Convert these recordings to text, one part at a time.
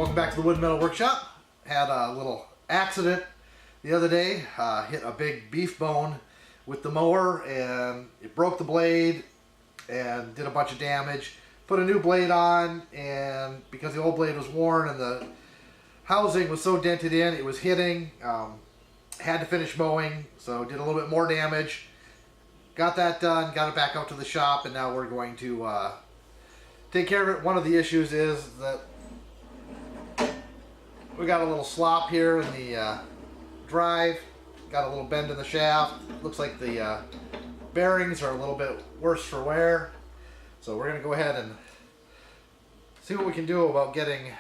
Welcome back to the Wood Metal Workshop. Had a little accident the other day. Hit a big beef bone with the mower and it broke the blade and did a bunch of damage. Put a new blade on, and because the old blade was worn and the housing was so dented in, it was hitting. Had to finish mowing, so did a little bit more damage. Got that done, got it back out to the shop, and now we're going to take care of it. One of the issues is that we got a little slop here in the drive, got a little bend in the shaft. Looks like the bearings are a little bit worse for wear. So we're going to go ahead and see what we can do about getting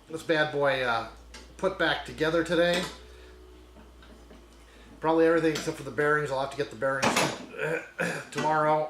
this bad boy put back together today. Probably everything except for the bearings. I'll have to get the bearings tomorrow.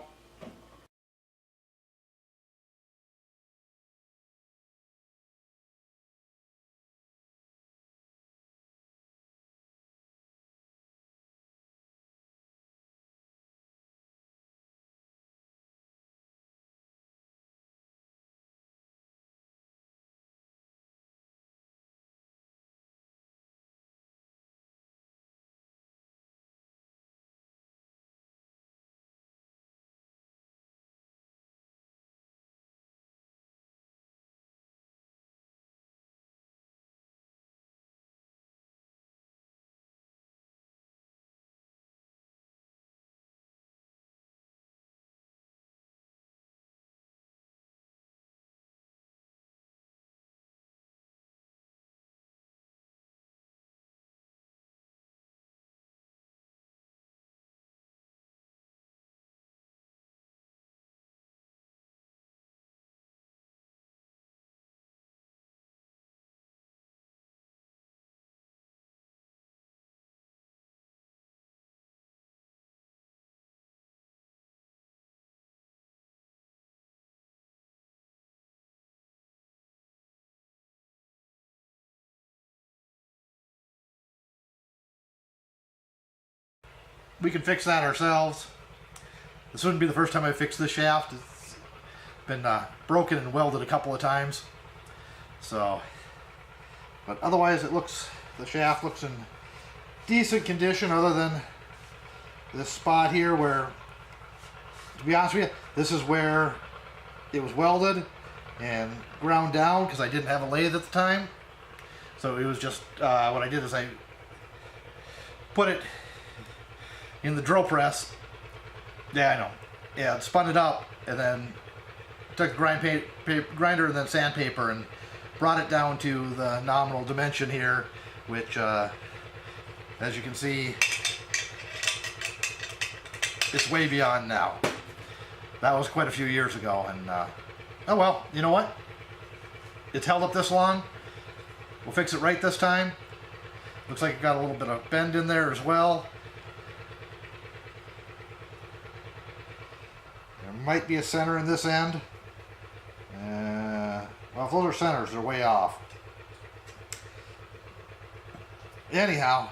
We can fix that ourselves. This wouldn't be the first time I fixed this shaft. It's been broken and welded a couple of times. So, but otherwise the shaft looks in decent condition, other than this spot here where, to be honest with you, this is where it was welded and ground down because I didn't have a lathe at the time. So it was just, what I did is I put it in the drill press. Yeah, I know. Yeah, spun it up and then took a grinder and then sandpaper and brought it down to the nominal dimension here, which, as you can see, it's way beyond now. That was quite a few years ago, and oh well, you know what? It's held up this long. We'll fix it right this time. Looks like it got a little bit of bend in there as well. There might be a center in this end. Well, if those are centers, they're way off. Anyhow,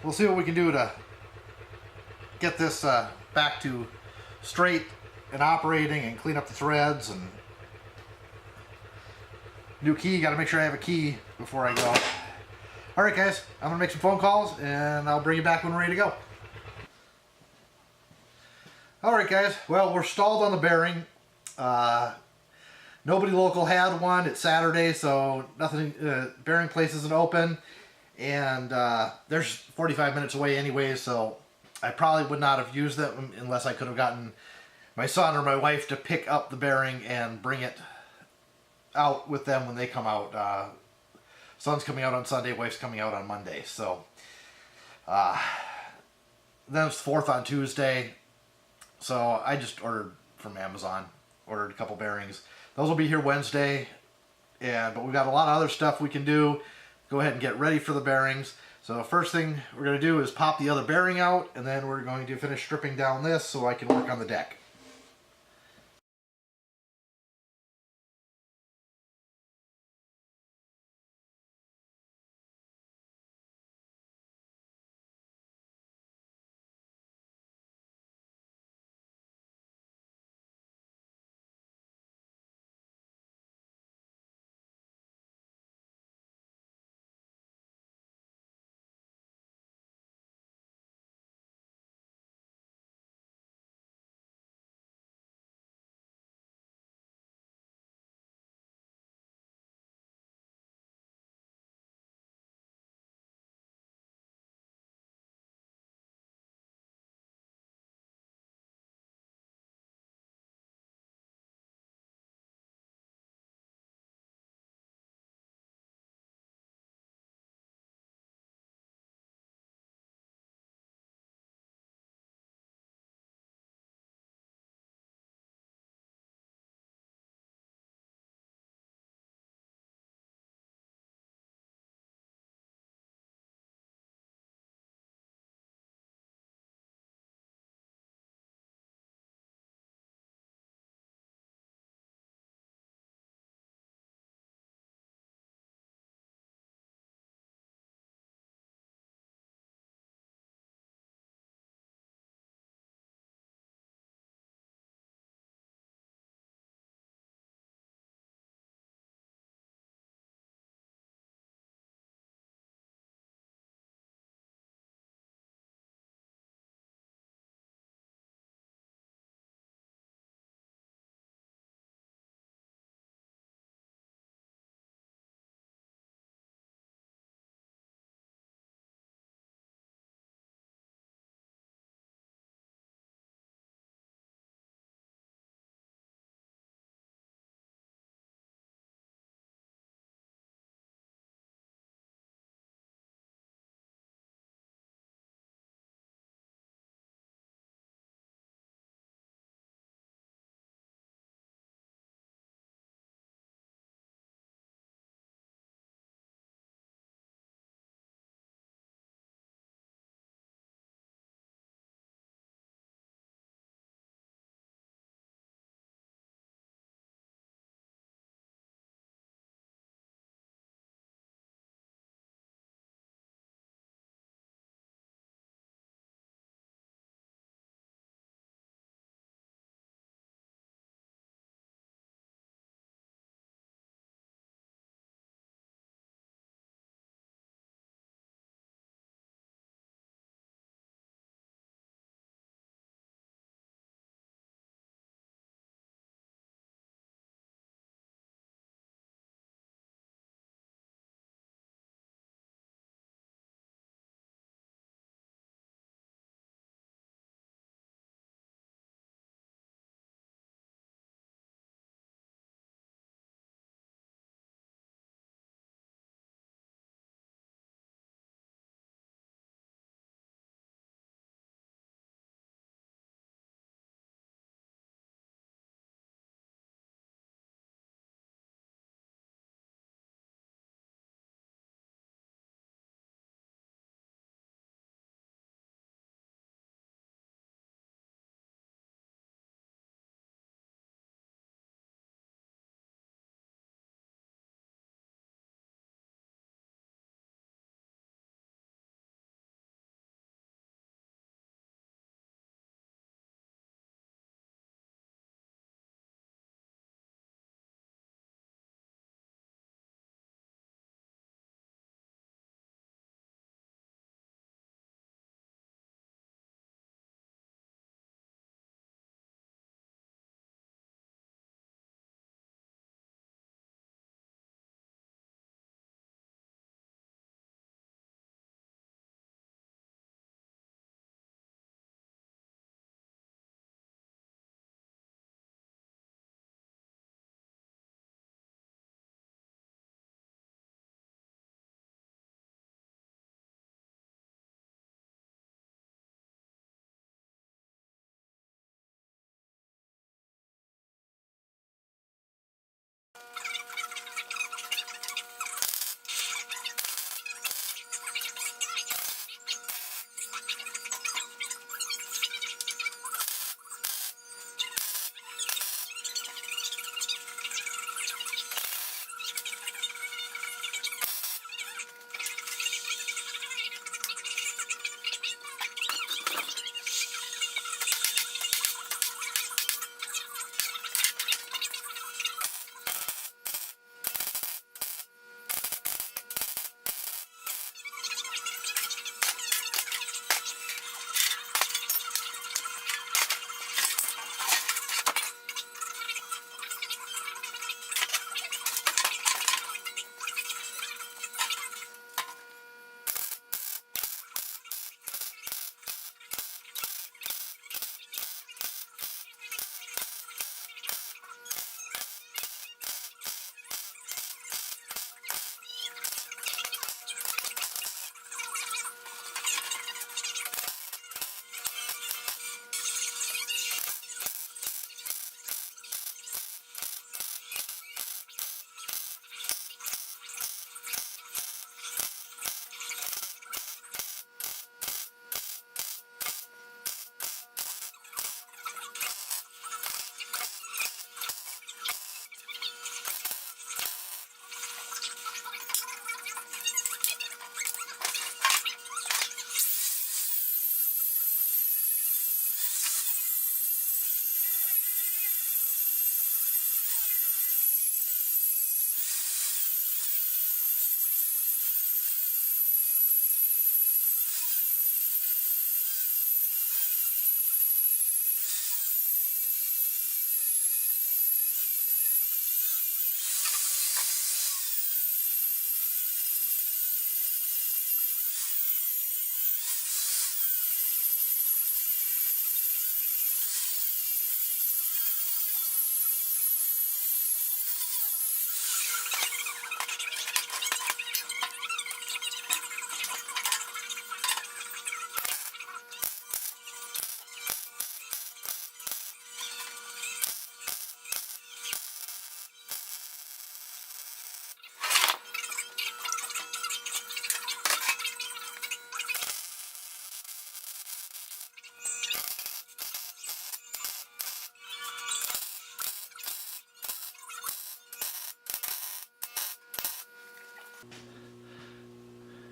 we'll see what we can do to get this back to straight and operating and clean up the threads. And new key, got to make sure I have a key before I go. Alright guys, I'm going to make some phone calls and I'll bring you back when we're ready to go. Alright guys, well, we're stalled on the bearing. Nobody local had one. It's Saturday, so nothing, bearing place isn't open. And there's 45 minutes away anyway, so I probably would not have used them unless I could have gotten my son or my wife to pick up the bearing and bring it out with them when they come out. Son's coming out on Sunday, wife's coming out on Monday. So then it's 4th on Tuesday. So I just ordered from Amazon, ordered a couple bearings. Those will be here Wednesday, but we've got a lot of other stuff we can do. Go ahead and get ready for the bearings. So first thing we're going to do is pop the other bearing out, and then we're going to finish stripping down this so I can work on the deck.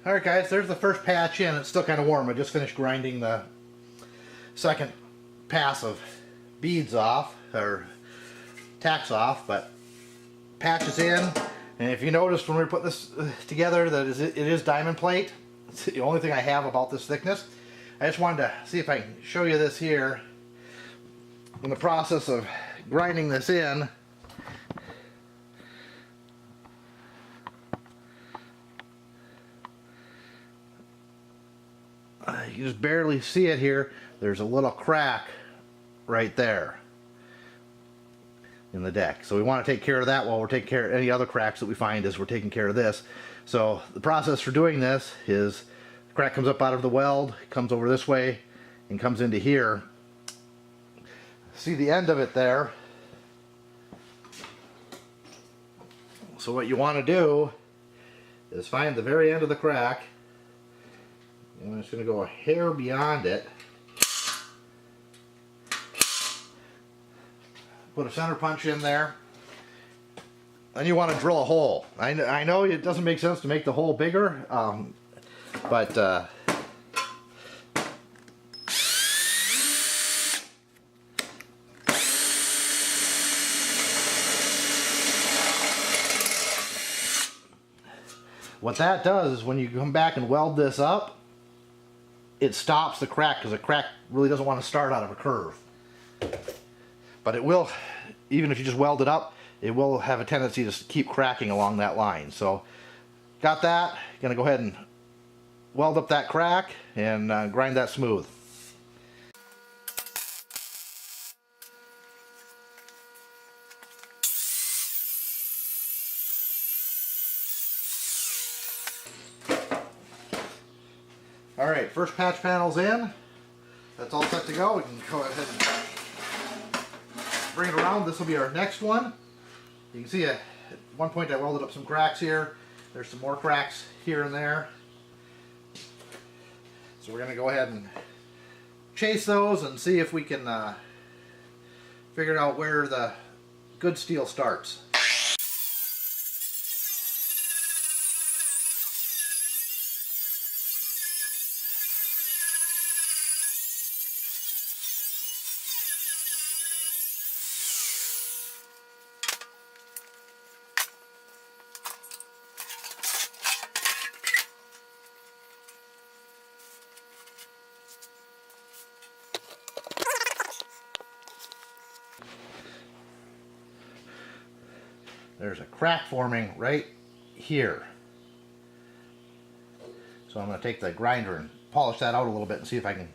Alright guys, there's the first patch in. It's still kind of warm. I just finished grinding the second pass of beads off, or tacks off, but patch is in. And if you noticed when we put this together that it is diamond plate. It's the only thing I have about this thickness. I just wanted to see if I can show you this here. In the process of grinding this in, you just barely see it here. There's a little crack right there in the deck. So we want to take care of that while we're taking care of any other cracks that we find as we're taking care of this. So the process for doing this is the crack comes up out of the weld, comes over this way, and comes into here. See the end of it there. So what you want to do is find the very end of the crack. And I'm just going to go a hair beyond it. Put a center punch in there. Then you want to drill a hole. I know it doesn't make sense to make the hole bigger, but what that does is when you come back and weld this up, it stops the crack, because a crack really doesn't want to start out of a curve. But it will, even if you just weld it up, it will have a tendency to keep cracking along that line. So, got that. Gonna go ahead and weld up that crack and grind that smooth. Alright, first patch panel's in. That's all set to go. We can go ahead and bring it around. This will be our next one. You can see at one point I welded up some cracks here. There's some more cracks here and there. So we're going to go ahead and chase those and see if we can figure out where the good steel starts. There's a crack forming right here. So I'm going to take the grinder and polish that out a little bit and see if I can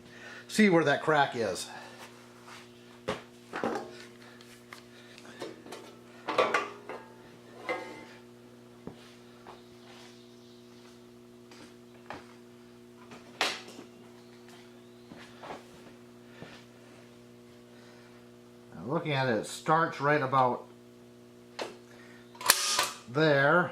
see where that crack is. Now looking at it, it starts right about there.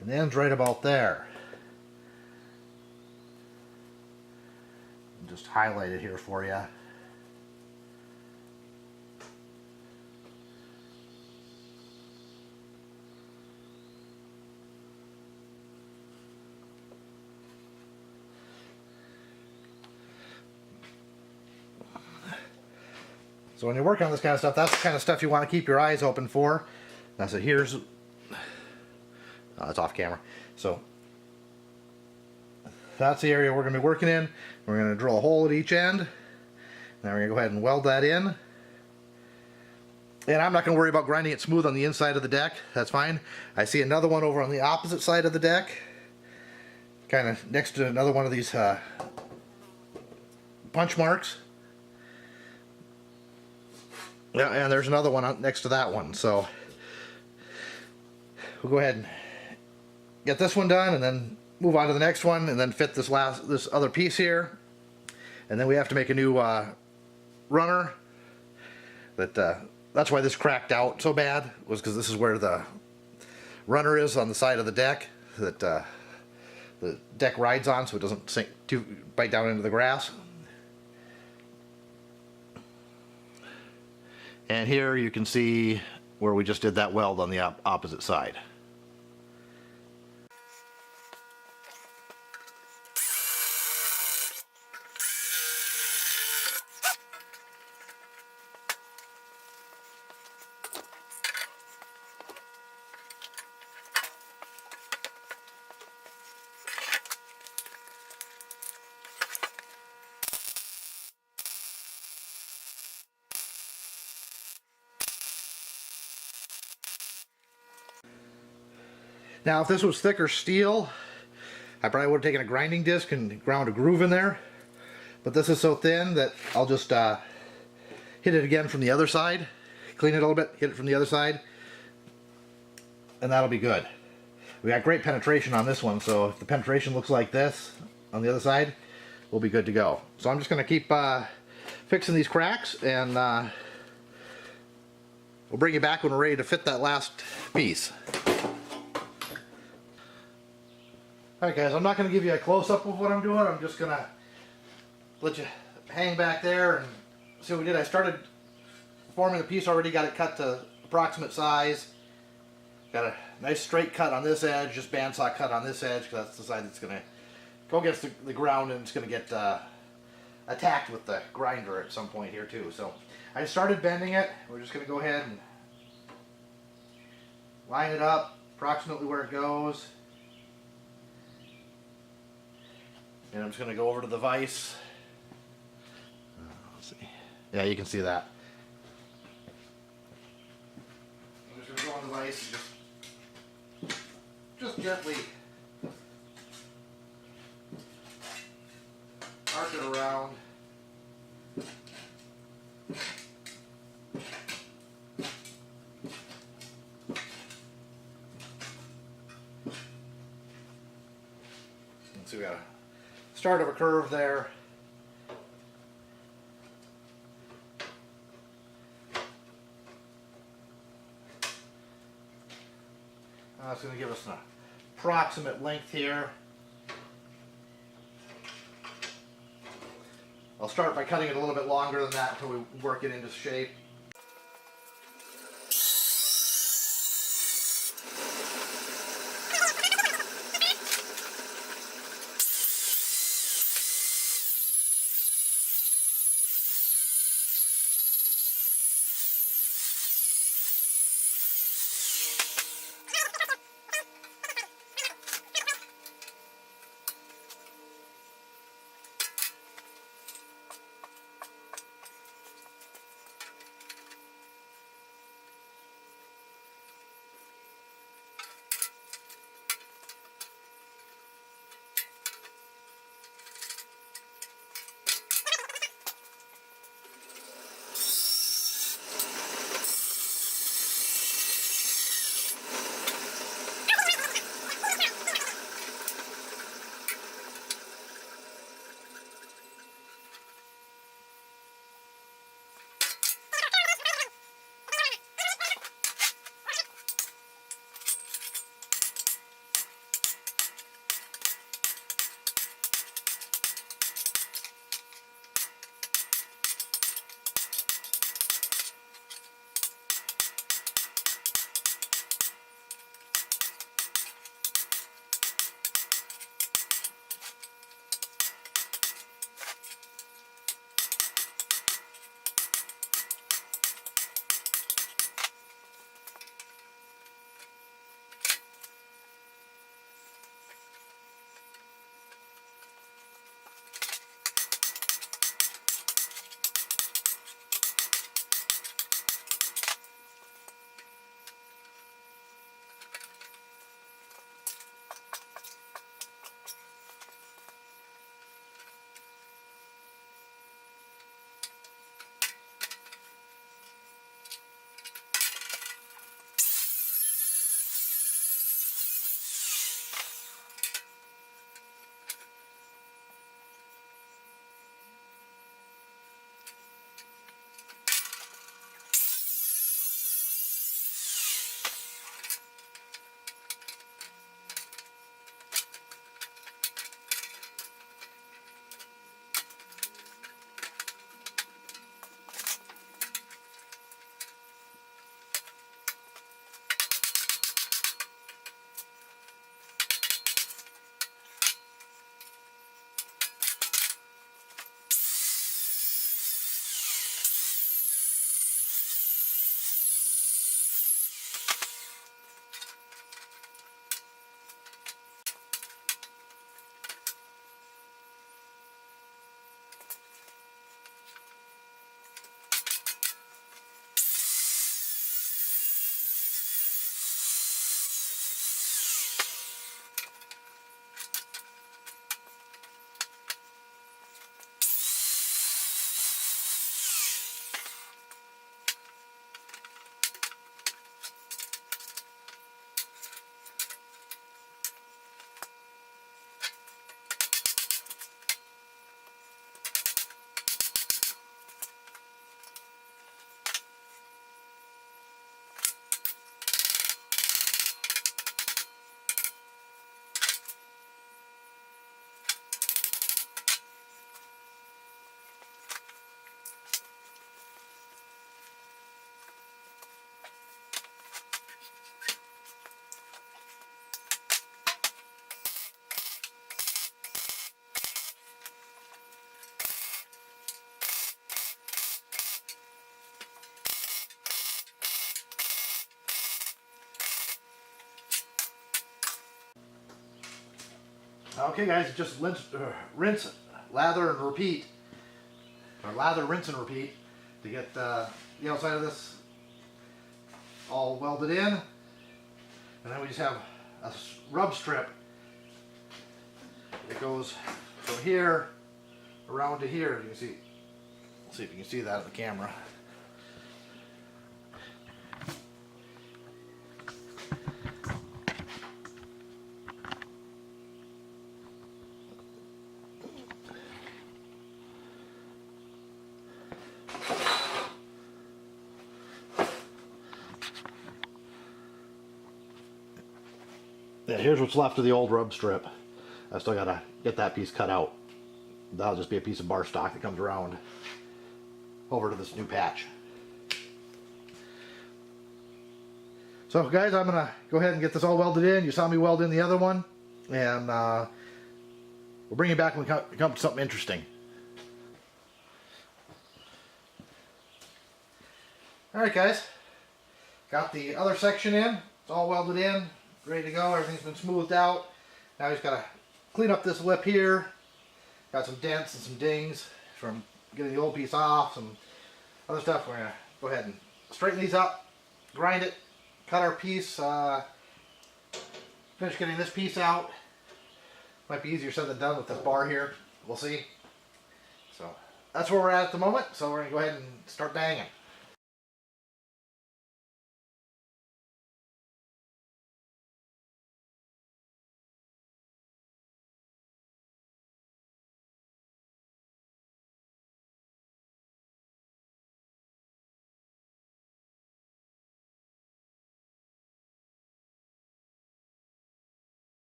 And ends right about there. I'll just highlight it here for you. So when you're working on this kind of stuff, that's the kind of stuff you want to keep your eyes open for. Now, so here's, it's off camera. So that's the area we're going to be working in. We're going to drill a hole at each end. Now we're going to go ahead and weld that in. And I'm not going to worry about grinding it smooth on the inside of the deck. That's fine. I see another one over on the opposite side of the deck, kind of next to another one of these punch marks. Yeah, and there's another one next to that one. So we'll go ahead and get this one done and then move on to the next one and then fit this other piece here. And then we have to make a new runner. That's why this cracked out so bad, was because this is where the runner is on the side of the deck that the deck rides on, so it doesn't bite down into the grass. And here you can see where we just did that weld on the opposite side. Now, if this was thicker steel, I probably would have taken a grinding disc and ground a groove in there. But this is so thin that I'll just hit it again from the other side, clean it a little bit, hit it from the other side, and that'll be good. We got great penetration on this one, so if the penetration looks like this on the other side, we'll be good to go. So I'm just going to keep fixing these cracks, and we'll bring you back when we're ready to fit that last piece. Alright guys, I'm not going to give you a close-up of what I'm doing. I'm just going to let you hang back there and see what we did. I started forming the piece already, got it cut to approximate size. Got a nice straight cut on this edge, just bandsaw cut on this edge, because that's the side that's going to go against the ground, and it's going to get attacked with the grinder at some point here too. So I started bending it. We're just going to go ahead and line it up approximately where it goes. And I'm just going to go over to the vise. Let's see. Yeah, you can see that. I'm just going to go on the vise and just gently arc it around. So we got a start of a curve there. That's going to give us an approximate length here. I'll start by cutting it a little bit longer than that until we work it into shape. Okay guys, just rinse, lather, and repeat. Or lather, rinse, and repeat to get the outside of this all welded in. And then we just have a rub strip that goes from here around to here. You can see, let's see if you can see that in the camera. Yeah, here's what's left of the old rub strip. I still gotta get that piece cut out. That'll just be a piece of bar stock that comes around over to this new patch. So guys, I'm gonna go ahead and get this all welded in. You saw me weld in the other one, and we'll bring you back when we come to something interesting. Alright guys, got the other section in. It's all welded in, ready to go. Everything's been smoothed out. Now he's got to clean up this lip here. Got some dents and some dings from getting the old piece off, some other stuff. We're going to go ahead and straighten these up, grind it, cut our piece, finish getting this piece out. Might be easier said than done with this bar here. We'll see. So that's where we're at the moment. So we're going to go ahead and start banging.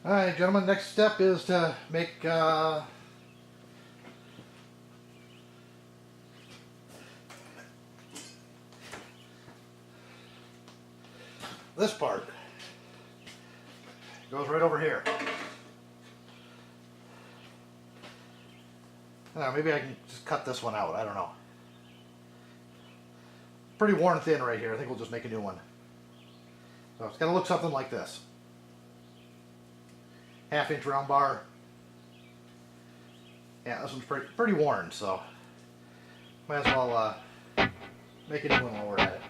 Alright, gentlemen, next step is to make this part. It goes right over here. Maybe I can just cut this one out. I don't know. Pretty worn thin right here. I think we'll just make a new one. So it's going to look something like this. 1/2 inch round bar. Yeah, this one's pretty worn, so might as well make a new one while we're at it.